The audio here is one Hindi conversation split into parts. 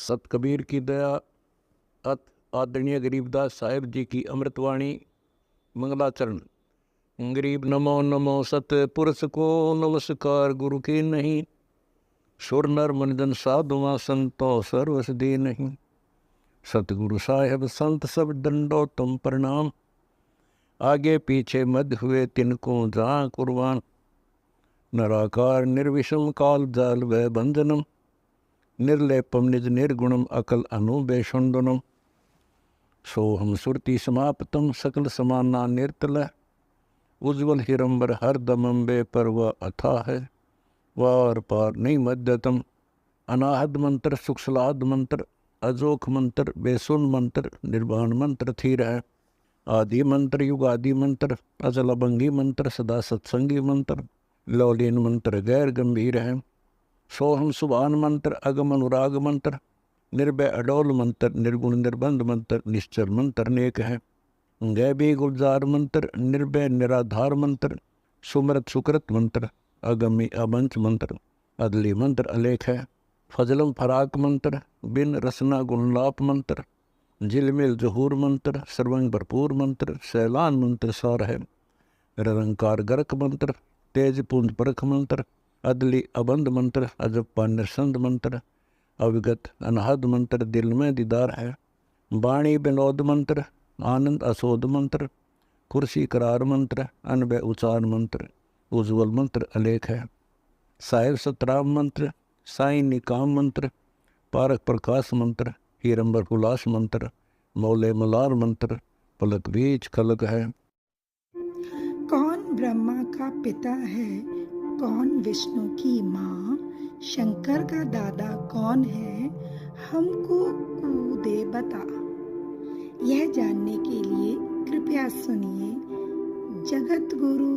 सत कबीर की दया अत आदरणीय गरीबदास साहिब जी की अमृतवाणी मंगलाचरण। गरीब नमो नमो सत पुरुष को नमस्कार गुरु की नहीं, सुर नर मनजन साधुआ संतो सर्वस दी नहीं। सतगुरु साहेब संत सब दंडो तुम प्रणाम, आगे पीछे मध्य हुए तिनको जहाँ कुर्बान। नराकार निर्विषम काल जाल व बंधनम, निर्लेपम निज निर्गुणम अकल अनुबेषुंडनम। सोहम सुरति समाप्तम सकल समाना निर्तल, उज्ज्वल हिरंबर हर दमम बे परवा अथा है। वार पार नहीं मध्यतम, अनाहद मंत्र सुखसलाद मंत्र, अजोख मंत्र बेसुन मंत्र, निर्वाण मंत्र थीर है। आदि मंत्र युगादि मंत्र, अजल अभंगी मंत्र, सदा सत्संगी मंत्र, लौलीन मंत्र गैर गंभीर है। सोहम सुभान मंत्र, अगम अनुराग मंत्र, निर्भय अडोल मंत्र, निर्गुण निर्बंध मंत्र, निश्चल मंत्र नेक है। गैबी गुलजार मंत्र, निर्भय निराधार मंत्र, सुमृत सुकृत मंत्र, अगमी अबंच मंत्र, अदली मंत्र अलेख है। फजलम फराक मंत्र, बिन रसना गुणलाप मंत्र, झिलमिल जहूर मंत्र, सर्वंग भरपूर मंत्र, सैलान मंत्र सार है। निरंकार गर्क मंत्र, तेज पुंज परख मंत्र, अदली अबंध मंत्र, अजप्पा निरसंद मंत्र, अविगत अनहद मंत्र, दिल में दीदार है। वाणी विनोद मंत्र, आनंद असोद मंत्र, कुर्सी करार मंत्र, अनबय उचार मंत्र, उज्ज्वल मंत्र अलेख है। साहिब सतराम मंत्र, साईं निकाम मंत्र, पारक प्रकाश मंत्र, हीरंबर उल्लास मंत्र, मौले मलार मंत्र, पलक बीच खलक है। कौन ब्रह्मा का पिता है, कौन विष्णु की माँ, शंकर का दादा कौन है, हमको कूदे बता। यह जानने के लिए कृपया सुनिए जगत गुरु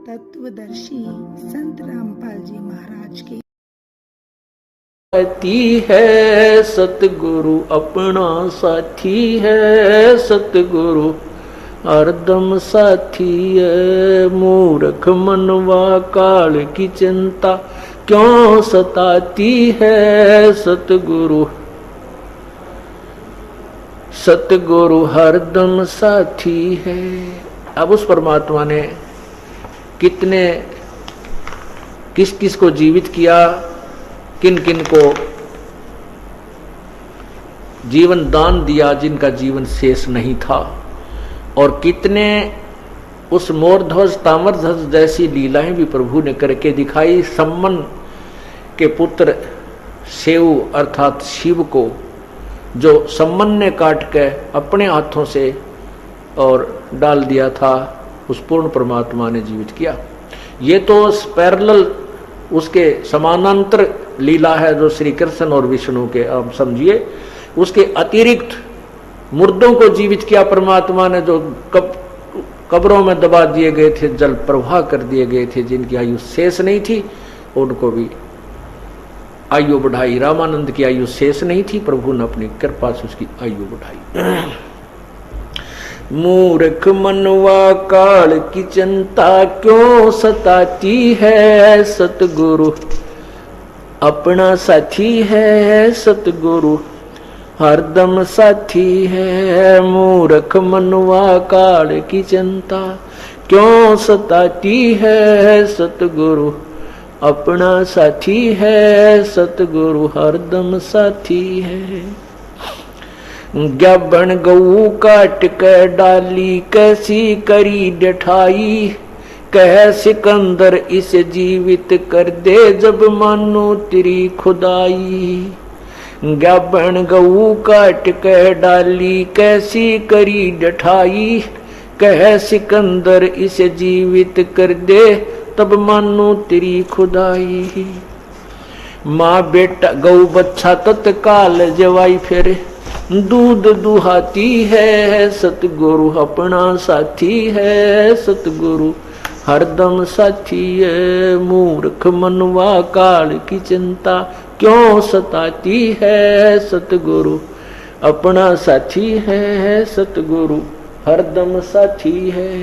तत्वदर्शी संत रामपाल जी महाराज के। साथी है सतगुरु अपना साथी है, सतगुरु हरदम साथी है। मूर्ख मनवा काल की चिंता क्यों सताती है, सतगुरु सतगुरु हरदम साथी है। अब उस परमात्मा ने कितने किस किस को जीवित किया, किन किन को जीवन दान दिया जिनका जीवन शेष नहीं था, और कितने उस मोरध्वज ताम्रध्वज जैसी लीलाएं भी प्रभु ने करके दिखाई। सम्मन के पुत्र सेऊ अर्थात शिव को जो सम्मन ने काट के अपने हाथों से और डाल दिया था, उस पूर्ण परमात्मा ने जीवित किया। ये तो पैरेलल उसके समानांतर लीला है जो श्री कृष्ण और विष्णु के, आप समझिए। उसके अतिरिक्त मुर्दों को जीवित किया परमात्मा ने, जो कब्रों में दबा दिए गए थे, जल प्रवाह कर दिए गए थे, जिनकी आयु शेष नहीं थी, उनको भी आयु बढ़ाई। रामानंद की आयु शेष नहीं थी, प्रभु ने अपनी कृपा से उसकी आयु बढ़ाई। मूर्ख मनवा काल की चिंता क्यों सताती है, सतगुरु अपना साथी है, सतगुरु हरदम साथी है। मूर्ख मनवा काल की चिंता क्यों सताती है, सतगुरु अपना साथी है, सतगुरु हरदम साथी है। ज्ञाबन गऊ काट के डाली कैसी करी डठाई, कह सिकंदर इसे जीवित कर दे जब मानो तेरी खुदाई। ज्ञाबन गऊ काट के डाली कैसी करी डठाई, कह सिकंदर इसे जीवित कर दे तब मानो तेरी खुदाई। माँ बेटा गौ बच्चा तत्काल जवाई फिर दूध दुहाती है, सतगुरु अपना साथी है, सतगुरु हरदम साथी है। मूर्ख मनवा काल की चिंता क्यों सताती है, सतगुरु अपना साथी है, सतगुरु हरदम साथी है।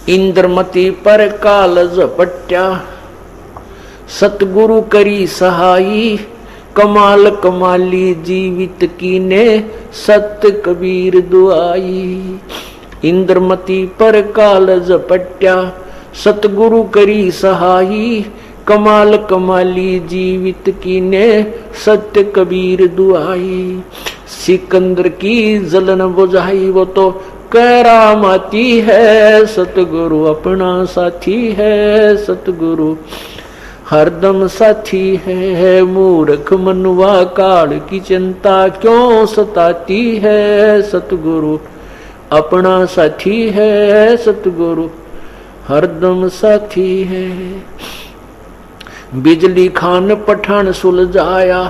इंद्रमती पर काल झपट्या, सतगुरु करी सहाई, कमाल कमाली जीवित कीने सत्य कबीर दुआई। इंद्रमती पर काल झपट्या सतगुरु करी सहाई। कमाल कमाली जीवित कीने सत्य कबीर दुआई। सिकंदर की जलन बुझाई वो तो करामाती है। सतगुरु अपना साथी है। सतगुरु हरदम साथी है। मूर्ख मनुआ काल की चिंता क्यों सताती है। सतगुरु अपना साथी है। सतगुरु हरदम साथी है। बिजली खान पठान सुलझाया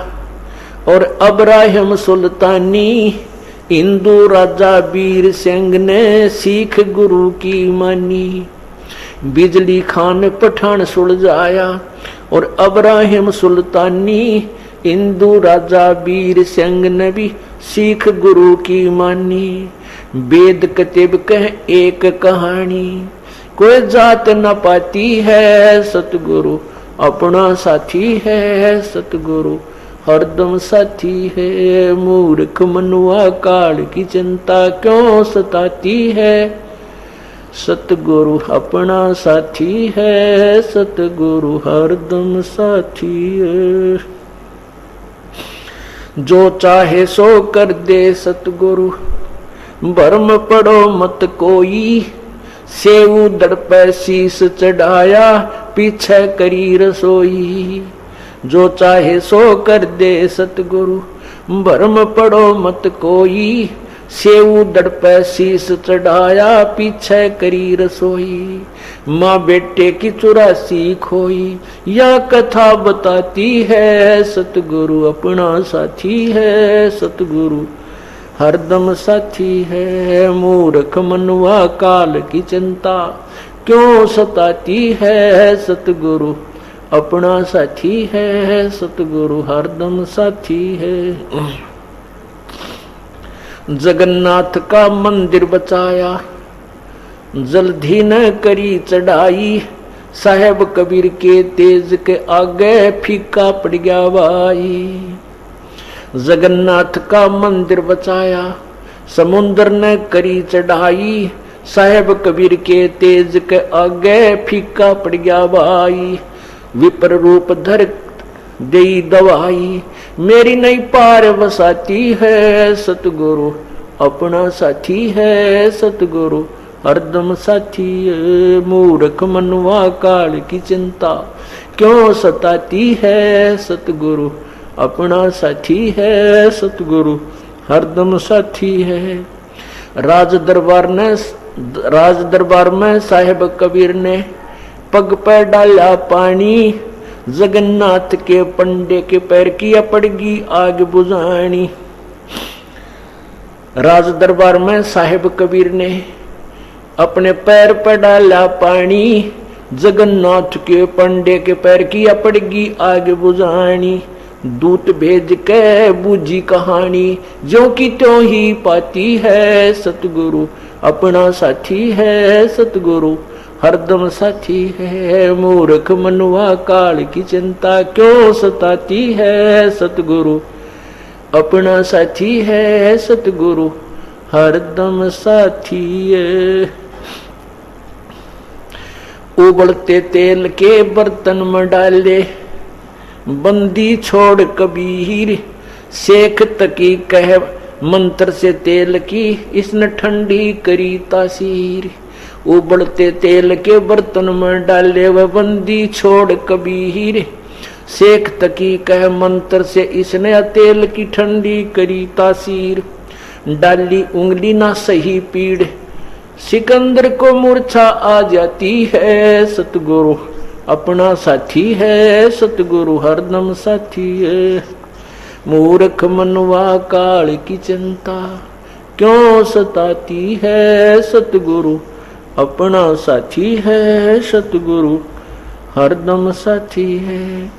और अब्राहिम सुल्तानी। हिंदू राजा वीर सिंह ने सिख गुरु की मानी। बिजली खान पठान सुलझाया और अब्राहिम सुल्तानी। हिंदू राजा वीर सिंह ने भी सिख गुरु की मानी। वेद कतिब कह एक कहानी कोई जात न पाती है। सतगुरु अपना साथी है। सतगुरु हरदम साथी है। मूर्ख मनुआ काल की चिंता क्यों सताती है। सतगुरु अपना साथी है। सतगुरु हरदम साथी है। जो चाहे सो कर दे सतगुरु भरम पड़ो मत कोई। सेऊ दड़ पे शीस चढ़ाया पीछे करी रसोई। जो चाहे सो कर दे सतगुरु भरम पड़ो मत कोई। सेऊ दड़ पे शीस चढ़ाया पीछे करी रसोई। माँ बेटे की 84 खोई या कथा बताती है। सतगुरु अपना साथी है। सतगुरु हरदम साथी है। मूर्ख मनुआ काल की चिंता क्यों सताती है। सतगुरु अपना साथी है। सतगुरु हरदम साथी है। जगन्नाथ का मंदिर बचाया जल्दी न करी चढ़ाई। साहेब कबीर के तेज के आगे फीका पड़ गया भाई। जगन्नाथ का मंदिर बचाया समुद्र ने करी चढ़ाई। साहेब कबीर के तेज के आगे फीका पड़ गया भाई। विपर रूप धर दई दवाई मेरी नहीं पार बसाती है। सतगुरु अपना साथी है। सतगुरु हरदम साथी है। मूर्ख मनुआ काल की चिंता क्यों सताती है। सतगुरु अपना साथी है। सतगुरु हरदम साथी है। राज दरबार में साहेब कबीर ने पग पे डाला पानी। जगन्नाथ के पंडे के पैर की पड़गी आग बुझानी। राज दरबार में साहेब कबीर ने अपने पैर पर डाला पानी। जगन्नाथ के पंडे के पैर की पड़गी आग बुझानी। दूत भेज के बूझी कहानी जो की त्यों ही पाती है। सतगुरु अपना साथी है। सतगुरु हरदम साथी है। मूर्ख मनुआ काल की चिंता क्यों सताती है। सतगुरु अपना साथी है। सतगुरु हरदम साथी है। उबलते तेल के बर्तन में डाले बंदी छोड़ कबीर। शेख तकी कह मंत्र से तेल की इसने ठंडी करी तासीर। उबलते तेल के बर्तन में डाले वह बंदी छोड़ कबीर। शेख तकी कह मंत्र से इसने तेल की ठंडी करी तासीर। डाली उंगली ना सही पीड़ सिकंदर को मूर्छा आ जाती है। सतगुरु अपना साथी है। सतगुरु हरदम साथी है। मूर्ख मनुआ काल की चिंता क्यों सताती है। सतगुरु अपना साथी है। सतगुरु हरदम साथी है।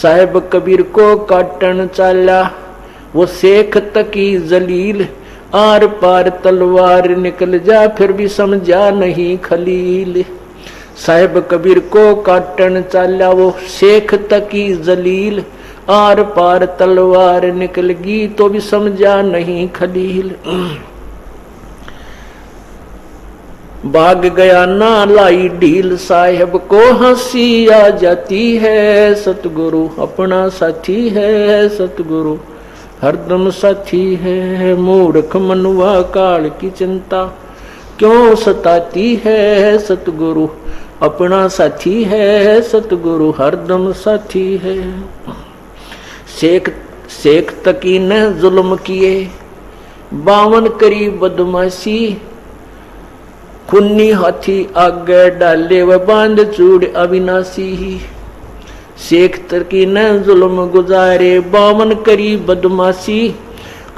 साहेब कबीर को काटन चाला वो शेख तकी जलील। आर पार तलवार निकल जा फिर भी समझा नहीं खलील। साहेब कबीर को काटन चाला वो शेख तकी जलील। आर पार तलवार निकलगी तो भी समझा नहीं खलील। भाग गया ना लाई ढील साहेब को हंसी आ जाती है। सतगुरु अपना साथी है, सतगुरु हरदम साथी है। मूर्ख मनुआ काल की चिंता क्यों सताती है। सतगुरु अपना साथी है, सतगुरु हरदम साथी है। शेख तकी ने जुल्म किए 52 करी बदमाशी। खुन्नी हाथी आगे डाले व बांध चूड़ अविनाशी। शेख तकी ने जुल्म गुजारे 52 करी बदमाशी।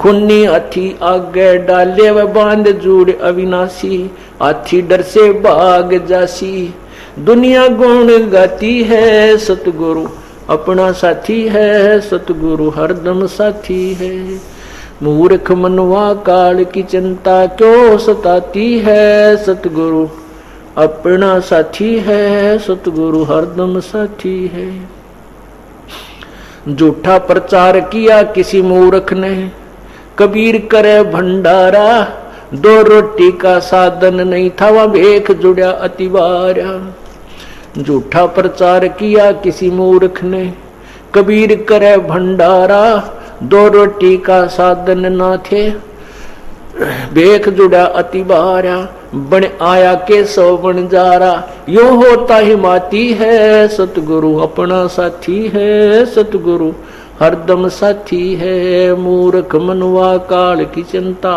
खुन्नी हाथी आगे डाले व बांध जूड़ अविनाशी। हाथी डर से भाग जासी दुनिया गुण गाती है। सतगुरु अपना साथी है, सतगुरु हरदम साथी है। मूर्ख मनवा काल की चिंता क्यों सताती है। सतगुरु अपना साथी है, सतगुरु हरदम साथी है। झूठा प्रचार किया किसी मूर्ख ने कबीर करे भंडारा। 2 रोटी का साधन नहीं था वह भेख जुड़ा अतिवारा। झूठा प्रचार किया किसी मूर्ख ने कबीर करे भंडारा। 2 रोटी का साधन ना थे भेख जुड़ा अतिवारा। बन आया के 100 बन जारा यो होता हिमाती है। सतगुरु अपना साथी है, सतगुरु हरदम साथी है। मूर्ख मनवा काल की चिंता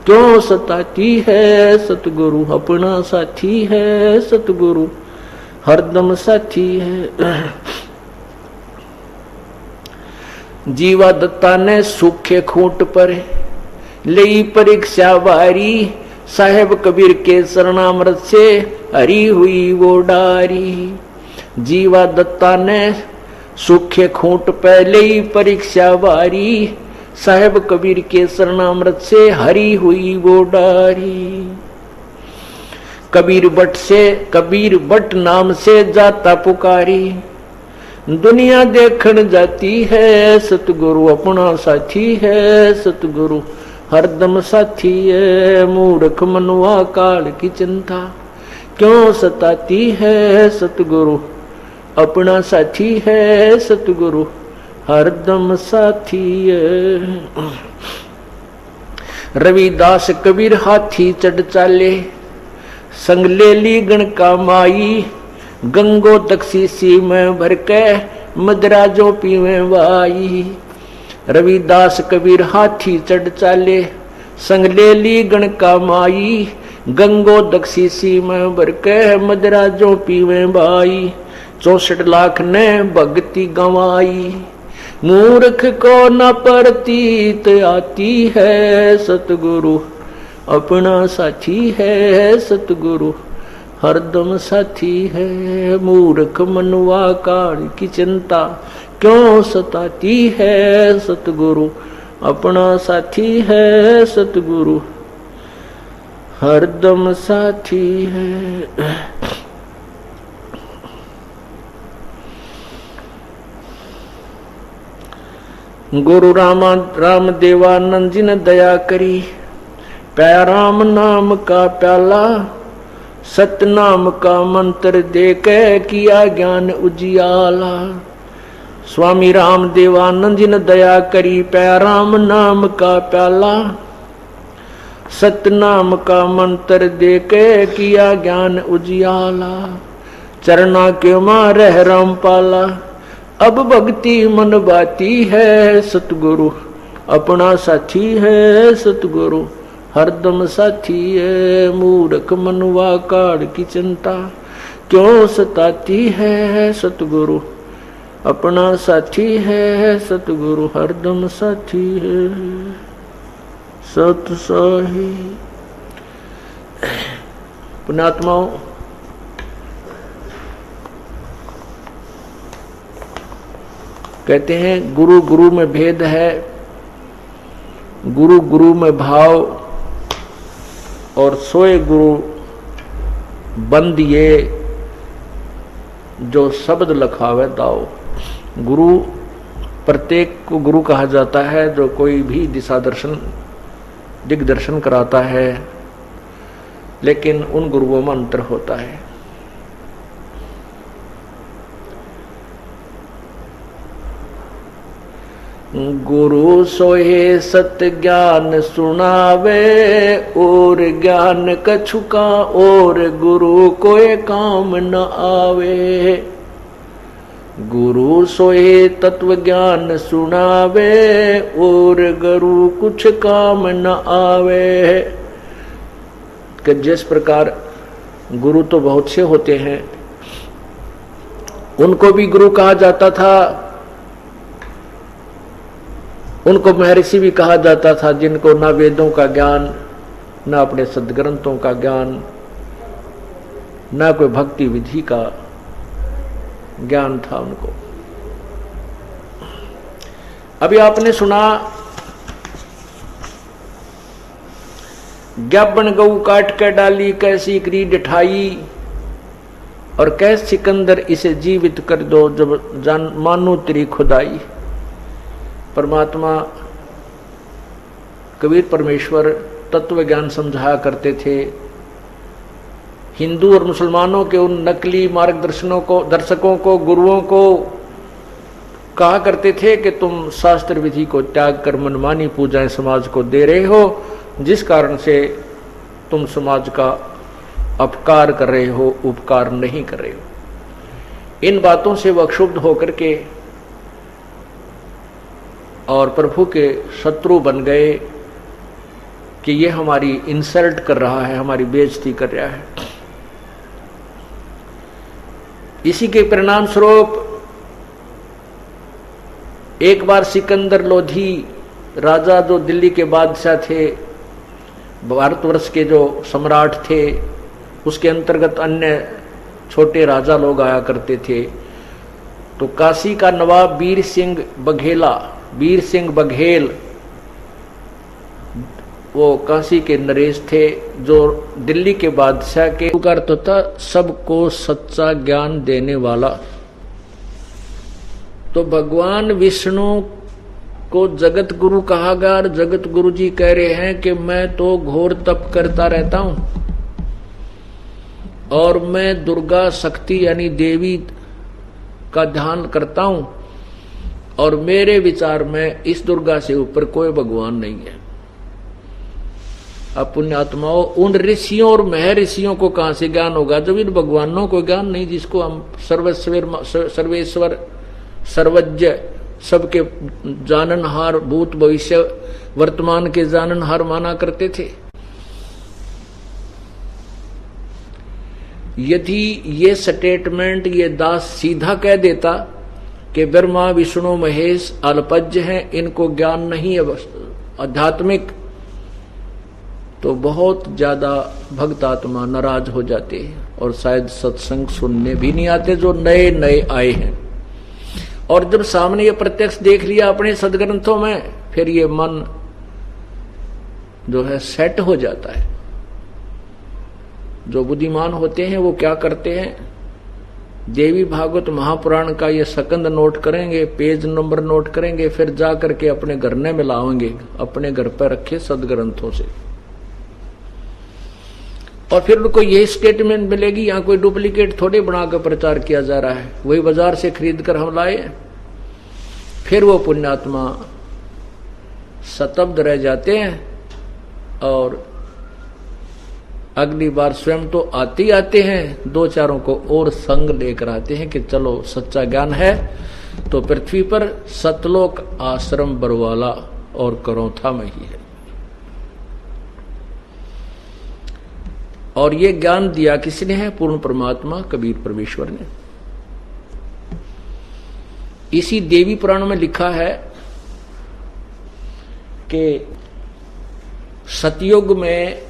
क्यों सताती है। सतगुरु अपना साथी है, सतगुरु हरदम साथी है। जीवा दत्ता ने सूखे खूंट पर लई परीक्षा वारी। साहेब कबीर के शरणामृत से हरी हुई वो डारी। जीवा दत्ता ने सूखे खूंट पर लई परीक्षा वारी। साहेब कबीर के शरणामृत से हरी हुई वो डारी। कबीर बट नाम से जाता पुकारी। दुनिया देखण जाती है। सतगुरु अपना साथी है, सतगुरु हरदम साथी है। मूर्ख मनुआ काल की चिंता क्यों सताती है। सतगुरु अपना साथी है, सतगुरु हरदम साथी है। रविदास कबीर हाथी चढ़ चाले संग ले ली गण का माई। गंगो तकसीसी में भर के मदराजों पीवे वाई। रविदास कबीर हाथी चढ़ चाले संग ले ली गण का माई। गंगो दक्षिसी में भर के मदराजों पीवे भाई। 64 लाख ने भक्ति गंवाई। मूर्ख को न प्रतीत आती है। सतगुरु अपना साथी है, सतगुरु हरदम साथी है। मूर्ख मनुआ काल की चिंता क्यों सताती है। सतगुरु अपना साथी है, सतगुरु हरदम साथी है। गुरु राम देवानंद जी ने दया करी। प्या राम नाम का प्याला सतनाम का मंत्र दे के किया ज्ञान उजियाला। स्वामी राम देवानंद जी ने दया करी। प्या राम नाम का प्याला सतनाम का मंत्र दे के किया ज्ञान उजियाला। चरना के मारे राम पाला अब भक्ति मन बाती है। सतगुरु अपना साथी है, सतगुरु हरदम साथी है। मूर्ख मनुआ काल की चिंता क्यों सताती है। सतगुरु अपना साथी है, सतगुरु हरदम साथी है। सत साही पुण्यात्माओं, कहते हैं गुरु गुरु में भेद है। गुरु गुरु में भाव और सोए गुरु बंद ये जो शब्द लखावे दाओ। गुरु प्रत्येक को गुरु कहा जाता है, जो कोई भी दिशा दर्शन दिग्दर्शन कराता है, लेकिन उन गुरुओं में अंतर होता है। गुरु सोहे सत्य ज्ञान सुनावे, और ज्ञान कछुका और गुरु कोई काम न आवे। गुरु सोहे तत्व ज्ञान सुनावे, और गुरु कुछ काम न आवे। कि जिस प्रकार गुरु तो बहुत से होते हैं, उनको भी गुरु कहा जाता था, उनको महर्षि भी कहा जाता था, जिनको ना वेदों का ज्ञान, ना अपने सदग्रंथों का ज्ञान, ना कोई भक्ति विधि का ज्ञान था उनको। अभी आपने सुना, ज्ञापन गऊ काट कर डाली, कैसी क्रीड ठाई, और कैसे सिकंदर इसे जीवित कर दो, जब जान मानो तेरी खुदाई। परमात्मा कबीर परमेश्वर तत्व ज्ञान समझाया करते थे। हिंदू और मुसलमानों के उन नकली मार्गदर्शनों को, दर्शकों को, गुरुओं को कहा करते थे कि तुम शास्त्र विधि को त्याग कर मनमानी पूजाएं समाज को दे रहे हो, जिस कारण से तुम समाज का अपकार कर रहे हो, उपकार नहीं कर रहे हो। इन बातों से वह क्षुब्ध होकर के और प्रभु के शत्रु बन गए कि ये हमारी इंसल्ट कर रहा है, हमारी बेइज्जती कर रहा है। इसी के परिणाम स्वरूप एक बार सिकंदर लोधी राजा, जो दिल्ली के बादशाह थे, भारतवर्ष के जो सम्राट थे, उसके अंतर्गत अन्य छोटे राजा लोग आया करते थे। तो काशी का नवाब वीर सिंह बघेल, वो काशी के नरेश थे, जो दिल्ली के बादशाह के अर्थ था सबको सच्चा ज्ञान देने वाला। तो भगवान विष्णु को जगत गुरु कहा गया, और जगत गुरु जी कह रहे हैं कि मैं तो घोर तप करता रहता हूं, और मैं दुर्गा शक्ति यानी देवी का ध्यान करता हूं, और मेरे विचार में इस दुर्गा से ऊपर कोई भगवान नहीं है। अब पुण्यात्माओं, उन ऋषियों और महर्षियों को कहां से ज्ञान होगा जब इन भगवानों को ज्ञान नहीं, जिसको हम सर्वेश्वर सर्वज्ञ, सबके जाननहार, भूत भविष्य वर्तमान के जाननहार माना करते थे। यदि ये स्टेटमेंट ये दास सीधा कह देता कि ब्रह्मा विष्णु महेश अल्पज्ञ हैं, इनको ज्ञान नहीं है आध्यात्मिक, तो बहुत ज्यादा भक्त आत्मा नाराज हो जाते हैं और शायद सत्संग सुनने भी नहीं आते, जो नए नए आए हैं। और जब सामने ये प्रत्यक्ष देख लिया अपने सदग्रंथों में, फिर ये मन जो है सेट हो जाता है। जो बुद्धिमान होते हैं वो क्या करते हैं, देवी भागवत महापुराण का ये सकंद नोट करेंगे, पेज नंबर नोट करेंगे, फिर जा करके अपने घर में मिलाएंगे, अपने घर पर रखे सदग्रंथों से, और फिर उनको यही स्टेटमेंट मिलेगी। यहाँ कोई डुप्लीकेट थोड़े बनाकर प्रचार किया जा रहा है, वही बाजार से खरीद कर हम लाए। फिर वो पुण्यात्मा स्तब्ध रह जाते हैं और अगली बार स्वयं तो आते ही आते हैं, दो चारों को और संग लेकर आते हैं कि चलो सच्चा ज्ञान है तो पृथ्वी पर सतलोक आश्रम बरवाला और करौथा में ही है। और ये ज्ञान दिया किसने है? पूर्ण परमात्मा कबीर परमेश्वर ने। इसी देवी पुराण में लिखा है कि सतयुग में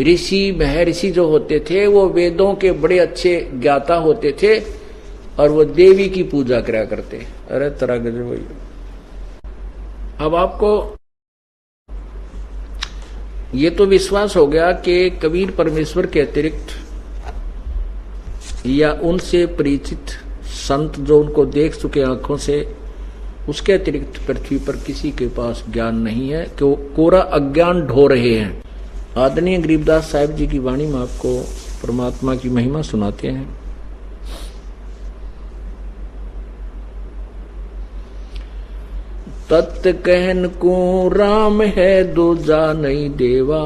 ऋषि महर्षि जो होते थे वो वेदों के बड़े अच्छे ज्ञाता होते थे और वो देवी की पूजा करा करते। अरे तरह गजब भाई। अब आपको ये तो विश्वास हो गया कि कबीर परमेश्वर के अतिरिक्त या उनसे परिचित संत जो उनको देख चुके आंखों से, उसके अतिरिक्त पृथ्वी पर किसी के पास ज्ञान नहीं है, कि वो कोरा अज्ञान ढो रहे हैं। आदरणीय गरीबदास साहिब जी की वाणी में आपको परमात्मा की महिमा सुनाते हैं। तत् कहन को राम है दूजा नहीं देवा,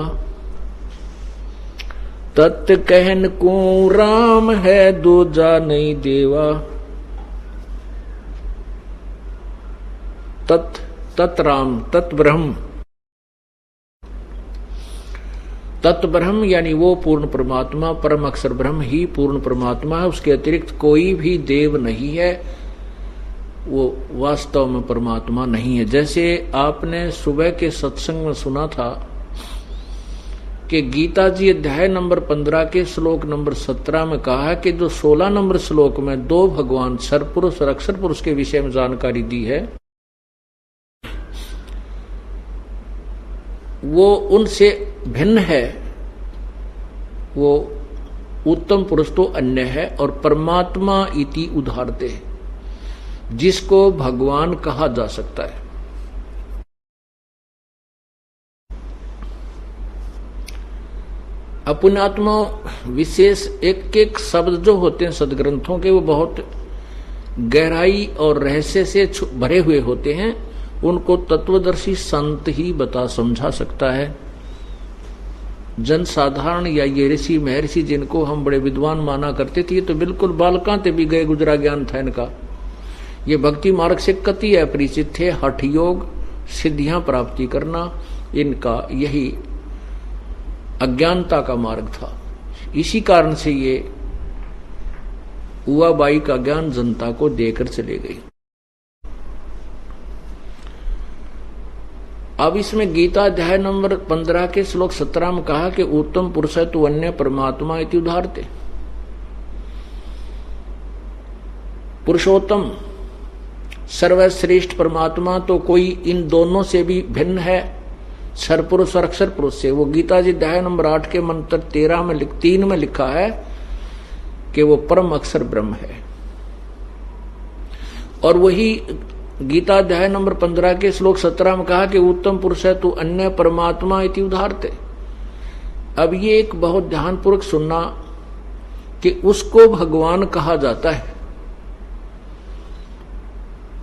तत् कहन को राम है दूजा नहीं देवा। तत् राम, तत् ब्रह्म, तत् ब्रह्म यानी वो पूर्ण परमात्मा, परम अक्षर ब्रह्म ही पूर्ण परमात्मा है। उसके अतिरिक्त कोई भी देव नहीं है, वो वास्तव में परमात्मा नहीं है। जैसे आपने सुबह के सत्संग में सुना था कि गीता जी अध्याय नंबर 15 के श्लोक नंबर 17 में कहा है कि जो 16 नंबर श्लोक में दो भगवान सरपुरुष और अक्षर पुरुष के विषय में जानकारी दी है, वो उनसे भिन्न है। वो उत्तम पुरुष तो अन्य है और परमात्मा इति उदाहरते है, जिसको भगवान कहा जा सकता है। अपनात्मा विशेष एक एक शब्द जो होते हैं सदग्रंथों के, वो बहुत गहराई और रहस्य से भरे हुए होते हैं। उनको तत्वदर्शी संत ही बता समझा सकता है। जन साधारण या ये ऋषि महर्षि जिनको हम बड़े विद्वान माना करते थे, तो बिल्कुल बालकांते भी गए गुजरा ज्ञान था इनका। ये भक्ति मार्ग से कति अपरिचित थे। हठ योग, सिद्धियां प्राप्ति करना, इनका यही अज्ञानता का मार्ग था। इसी कारण से ये उवाबाई का ज्ञान जनता को देकर चले गए। अब इसमें गीता अध्याय नंबर 15 के श्लोक 17 में कहा कि उत्तम पुरुष है तो अन्य परमात्मा इति उदाहरते। पुरुषोत्तम सर्वश्रेष्ठ परमात्मा तो कोई इन दोनों से भी भिन्न है, सरपुरुष और अक्षर पुरुष से। वो गीता जी अध्याय नंबर 8 के मंत्र 3 में लिखा है कि वो परम अक्षर ब्रह्म है। और वही गीता अध्याय नंबर 15 के श्लोक 17 में कहा कि उत्तम पुरुष है तो अन्य परमात्मा इति उदाहरते। अब ये एक बहुत ध्यानपूर्वक सुनना कि उसको भगवान कहा जाता है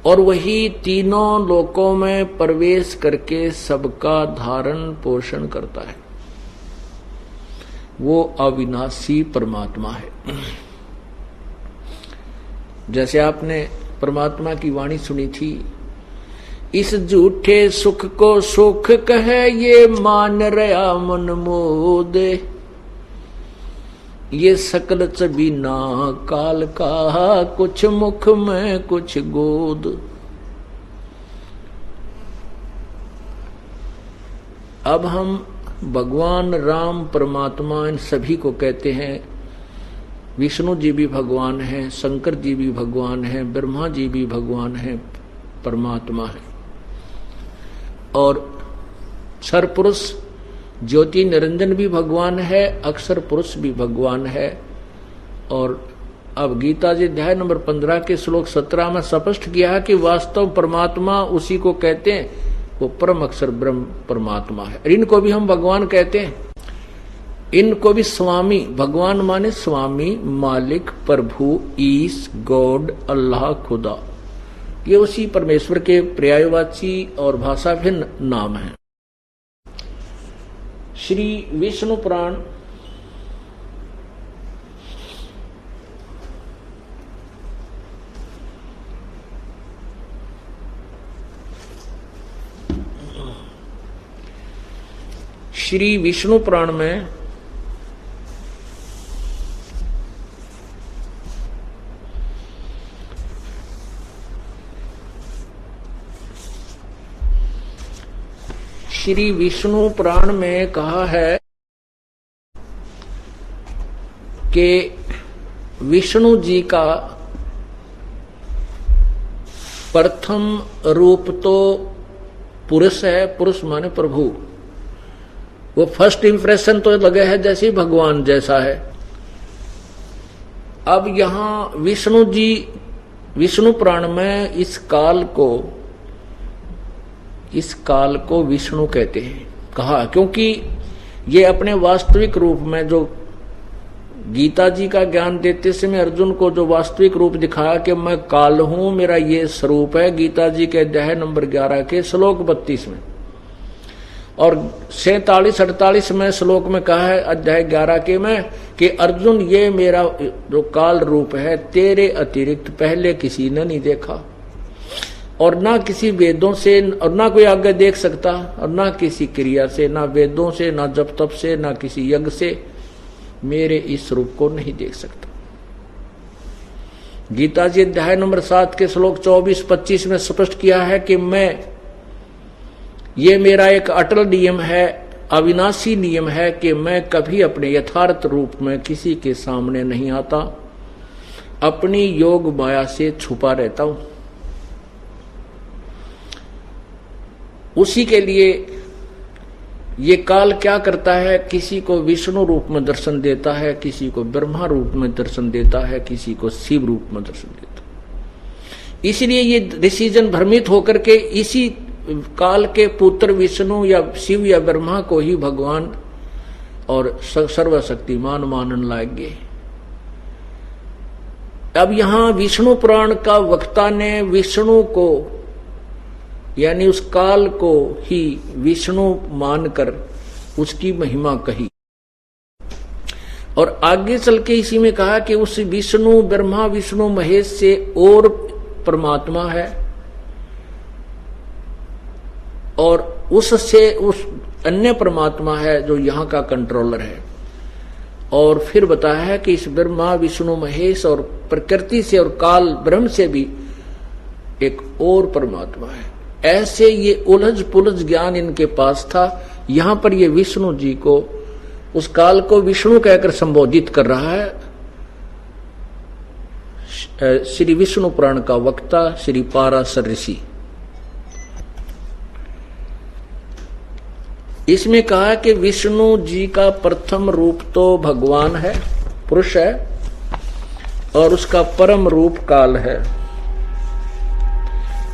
और वही तीनों लोकों में प्रवेश करके सबका धारण पोषण करता है। वो अविनाशी परमात्मा है। जैसे आपने परमात्मा की वाणी सुनी थी, इस झूठे सुख को सुख कहे ये मान रहा मन मोदे, ये सकल चबीना काल का कुछ मुख में कुछ गोद। अब हम भगवान राम परमात्मा इन सभी को कहते हैं। विष्णु जी भी भगवान हैं, शंकर जी भी भगवान हैं, ब्रह्मा जी भी भगवान हैं, परमात्मा है। और सरपुरुष ज्योति निरंजन भी भगवान है, अक्षर पुरुष भी भगवान है। और अब गीता जी अध्याय नंबर 15 के श्लोक 17 में स्पष्ट किया है कि वास्तव परमात्मा उसी को कहते हैं, वो परम अक्षर ब्रह्म परमात्मा है। इनको भी हम भगवान कहते हैं। इनको भी स्वामी, भगवान माने स्वामी, मालिक, प्रभु, ईश, गॉड, अल्लाह, खुदा, ये उसी परमेश्वर के पर्यायवाची और भाषा भिन्न नाम है। श्री विष्णु पुराण श्री विष्णु पुराण में श्री विष्णु पुराण में कहा है कि विष्णु जी का प्रथम रूप तो पुरुष है, पुरुष माने प्रभु। वो फर्स्ट इंप्रेशन तो लगे है जैसे भगवान जैसा है। अब यहां विष्णु जी विष्णु पुराण में इस काल को इस काल को विष्णु कहते हैं। कहा क्योंकि ये अपने वास्तविक रूप में, जो गीता जी का ज्ञान देते समय अर्जुन को जो वास्तविक रूप दिखाया कि मैं काल हूं, मेरा ये स्वरूप है, गीता जी के अध्याय नंबर 11 के श्लोक 32 में, और 47-48 में श्लोक में कहा है अध्याय 11 के में कि अर्जुन ये मेरा जो काल रूप है तेरे अतिरिक्त पहले किसी ने नहीं देखा, और ना किसी वेदों से, और ना कोई आगे देख सकता, और ना किसी क्रिया से, ना वेदों से, ना जप तप से, ना किसी यज्ञ से मेरे इस रूप को नहीं देख सकता। गीता जी अध्याय नंबर 7 के श्लोक 24-25 में स्पष्ट किया है कि ये मेरा एक अटल नियम है, अविनाशी नियम है कि मैं कभी अपने यथार्थ रूप में किसी के सामने नहीं आता, अपनी योग माया से छुपा रहता हूं। उसी के लिए ये काल क्या करता है, किसी को विष्णु रूप में दर्शन देता है, किसी को ब्रह्मा रूप में दर्शन देता है, किसी को शिव रूप में दर्शन देता है। इसलिए ये डिसीजन भ्रमित होकर के इसी काल के पुत्र विष्णु या शिव या ब्रह्मा को ही भगवान और सर्वशक्तिमान मानन लागे। अब यहां विष्णु पुराण का वक्ता ने विष्णु को यानी उस काल को ही विष्णु मानकर उसकी महिमा कही, और आगे चल के इसी में कहा कि उस विष्णु ब्रह्मा विष्णु महेश से और परमात्मा है, और उससे उस अन्य परमात्मा है जो यहाँ का कंट्रोलर है। और फिर बताया है कि इस ब्रह्मा विष्णु महेश और प्रकृति से और काल ब्रह्म से भी एक और परमात्मा है। ऐसे ये उलझ पुलझ ज्ञान इनके पास था। यहां पर ये विष्णु जी को, उस काल को विष्णु कहकर संबोधित कर रहा है श्री विष्णु पुराण का वक्ता श्री पाराशर ऋषि। इसमें कहा कि विष्णु जी का प्रथम रूप तो भगवान है, पुरुष है, और उसका परम रूप काल है।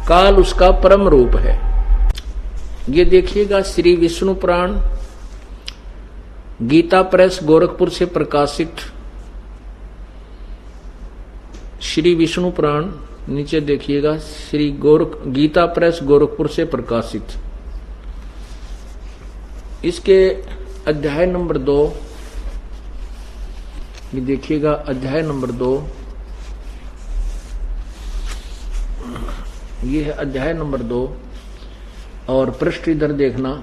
काल उसका परम रूप है। ये देखिएगा श्री विष्णु पुराण गीता प्रेस गोरखपुर से प्रकाशित श्री विष्णु पुराण, नीचे देखिएगा श्री गीता प्रेस गोरखपुर से प्रकाशित, इसके अध्याय नंबर 2, ये देखिएगा अध्याय नंबर 2, ये है अध्याय नंबर 2, और पृष्ठ इधर देखना,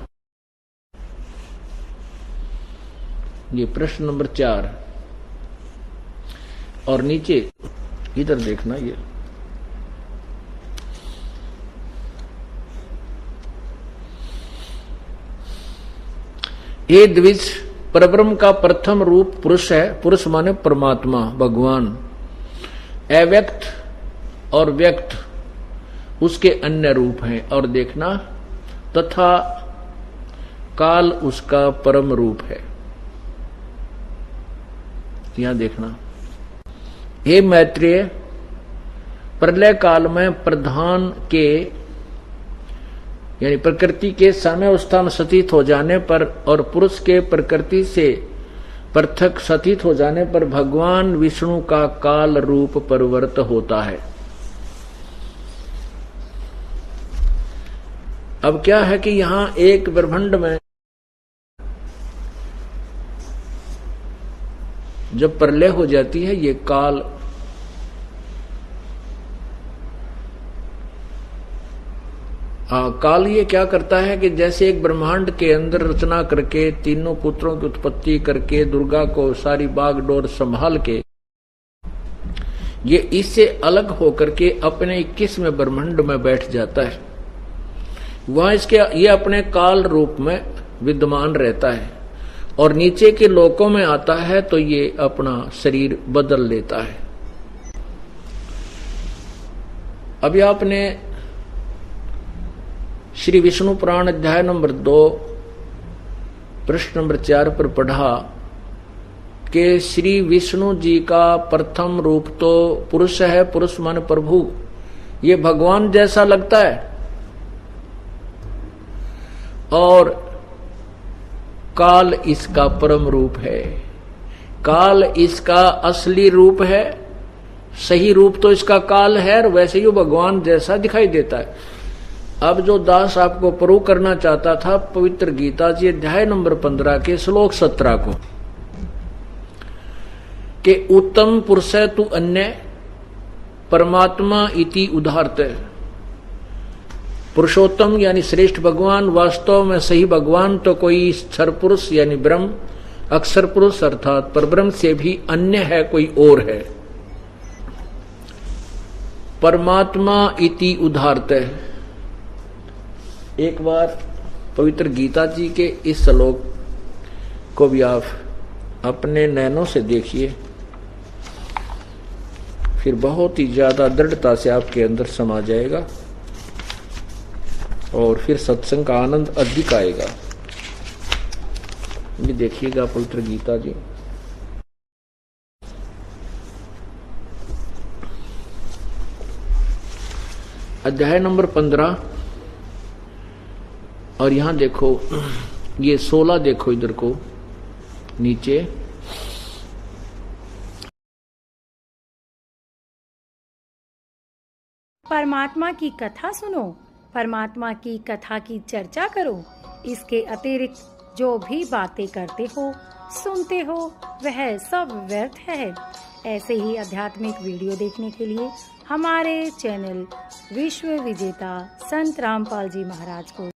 ये प्रश्न नंबर 4, और नीचे इधर देखना, ये द्विज परब्रह्म का प्रथम रूप पुरुष है। पुरुष माने परमात्मा भगवान, अव्यक्त और व्यक्त उसके अन्य रूप हैं। और देखना तथा काल उसका परम रूप है। यहां देखना, हे मैत्रेय, प्रलय काल में प्रधान के यानी प्रकृति के साम्यावस्था में सतीत हो जाने पर और पुरुष के प्रकृति से पृथक सतीत हो जाने पर भगवान विष्णु का काल रूप परिवर्त होता है। अब क्या है कि यहां एक ब्रह्मांड में जब प्रलय हो जाती है, ये काल काल ये क्या करता है कि जैसे एक ब्रह्मांड के अंदर रचना करके तीनों पुत्रों की उत्पत्ति करके दुर्गा को सारी बागडोर संभाल के ये इससे अलग होकर के अपने 21वें ब्रह्मांड में बैठ जाता है। वहां इसके ये अपने काल रूप में विद्यमान रहता है और नीचे के लोकों में आता है तो ये अपना शरीर बदल लेता है। अभी आपने श्री विष्णु पुराण अध्याय नंबर 2 प्रश्न नंबर 4 पर पढ़ा कि श्री विष्णु जी का प्रथम रूप तो पुरुष है, पुरुष माने प्रभु। ये भगवान जैसा लगता है, और काल इसका परम रूप है। काल इसका असली रूप है, सही रूप तो इसका काल है, और वैसे ही वो भगवान जैसा दिखाई देता है। अब जो दास आपको प्रूव करना चाहता था पवित्र गीता जी अध्याय नंबर 15 के श्लोक 17 को, कि उत्तम पुरुष तु अन्य परमात्मा इति उदाहरत। पुरुषोत्तम यानी श्रेष्ठ भगवान, वास्तव में सही भगवान तो कोई क्षर पुरुष यानी ब्रह्म, अक्षर पुरुष अर्थात परब्रह्म से भी अन्य है, कोई और है। परमात्मा इति उदाहरत। एक बार पवित्र गीता जी के इस श्लोक को भी आप अपने नैनों से देखिए, फिर बहुत ही ज्यादा दृढ़ता से आपके अंदर समा जाएगा और फिर सत्संग का आनंद अधिक आएगा। ये देखिएगा पवित्र गीता जी अध्याय नंबर 15, और यहां देखो ये 16 देखो इधर को नीचे। परमात्मा की कथा सुनो, परमात्मा की कथा की चर्चा करो। इसके अतिरिक्त जो भी बातें करते हो, सुनते हो, वह सब व्यर्थ है। ऐसे ही आध्यात्मिक वीडियो देखने के लिए हमारे चैनल विश्व विजेता संत रामपाल जी महाराज को